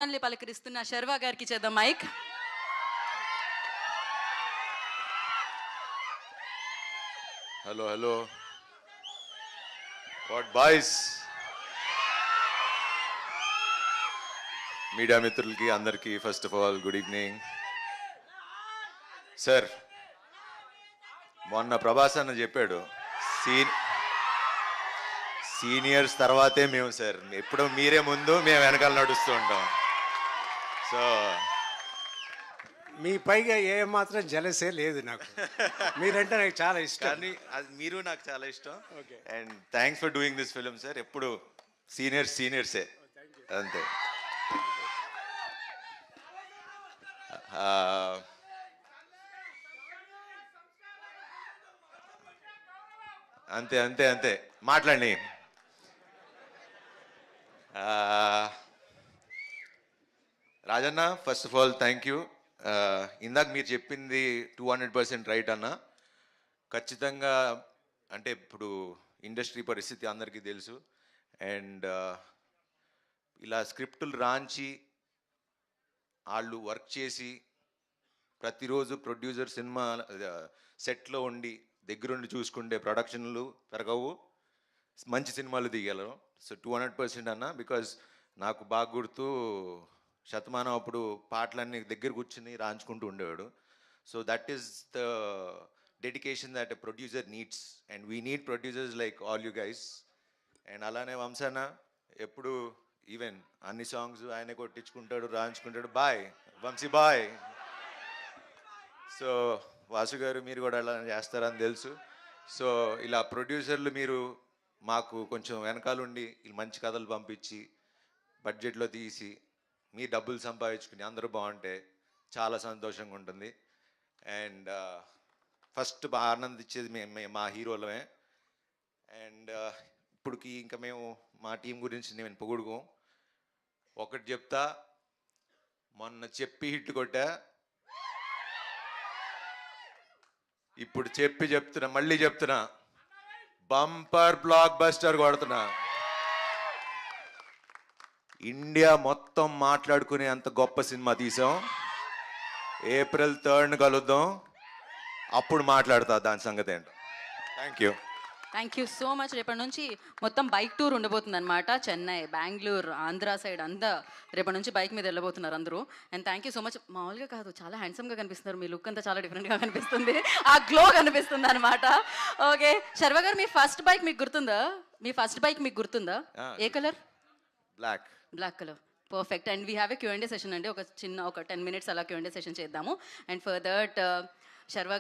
పలకరిస్తున్న శర్వా గారికి చేద్దాం mic. Hello hello what boys, media మిత్రులకి అందరికీ first of all good evening. Sir, మొన్న ప్రభాస్ అన్న చెప్పాడు సీనియర్స్ తర్వాతే మేము సార్, ఎప్పుడు మీరే ముందు మేము వెనకాల నడుస్తూ ఉంటాం. సో మీ పైగా ఏ మాత్రం జలసే లేదు నాకు. మీరంటే నాకు చాలా ఇష్టం. కానీ అది మీరు నాకు చాలా ఇష్టం. And thanks for doing this film sir. ఎప్పుడు సీనియర్సే అంతే. అంతే అంతే అంతే మాట్లాడండి. Rajanna, first of all thank you. ఇందాక మీరు చెప్పింది 200% రైట్ అన్న. ఖచ్చితంగా అంటే ఇప్పుడు ఇండస్ట్రీ పరిస్థితి అందరికీ తెలుసు. అండ్ ఇలా స్క్రిప్టులు రాంచి వాళ్ళు వర్క్ చేసి ప్రతిరోజు ప్రొడ్యూసర్ సినిమా సెట్లో ఉండి దగ్గరుండి చూసుకుంటే ప్రొడక్షన్లు పెరగవు, మంచి సినిమాలు తీయగలరు. సో 200% అన్న. బికాజ్ నాకు బాగా గుర్తు, శతమానం అప్పుడు పాటలన్నీ దగ్గర కూర్చుని రాంచుకుంటూ ఉండేవాడు. So that is the dedication that a producer needs, and we need producers like all you guys. And అలానే వంశాన ఎప్పుడు ఈవెన్ అన్ని సాంగ్స్ ఆయనే కొట్టించుకుంటాడు, రాయించుకుంటాడు. Boy Vamsi boy. So Vasu garu, మీరు కూడా అలా చేస్తారని తెలుసు. సో ఇలా ప్రొడ్యూసర్లు మీరు మాకు కొంచెం వెనకాలండి మంచి కథలు పంపించి బడ్జెట్లో తీసి మీ డబ్బులు సంపాదించుకుని అందరూ బాగుంటే చాలా సంతోషంగా ఉంటుంది. అండ్ ఫస్ట్ ఆనందించేది మా హీరోలమే. అండ్ ఇప్పటికి ఇంకా మేము మా టీం గురించి నేను పొగుడుకోం. ఒకటి చెప్తా, మొన్న చెప్పి హిట్ కొట్టా, ఇప్పుడు చెప్తున్నా, మళ్ళీ చెప్తున్నా, బంపర్ బ్లాక్ బస్టర్ కొడుతున్నా. ఇండియా మొత్తం మాట్లాడుకునే అంత గొప్ప సినిమా తీసాం. April 3rd కలుద్దాం, అప్పుడు మాట్లాడతా దాని సంగతి ఏంటో. Thank you so much. రేపటి నుంచి మొత్తం బైక్ టూర్ ఉండబోతుంది అనమాట. చెన్నై, బెంగళూరు, ఆంధ్ర సైడ్ అంతా రేపటి నుంచి బైక్ మీద వెళ్ళబోతున్నారు అందరూ. And thank you so much. మామూలుగా కాదు, చాలా హ్యాండ్సమ్గా కనిపిస్తున్నారు. మీ లుక్ అంతా చాలా డిఫరెంట్గా కనిపిస్తుంది, ఆ గ్లో కనిపిస్తుంది అనమాట. ఓకే శర్వ గారు, మీ ఫస్ట్ బైక్ మీకు గుర్తుందా? ఏ colour? Black colour. Perfect. And we have a Q&A session అండి. ఒక 10 minutes అలా Q&A సెషన్ చేద్దాము. And for that Sharva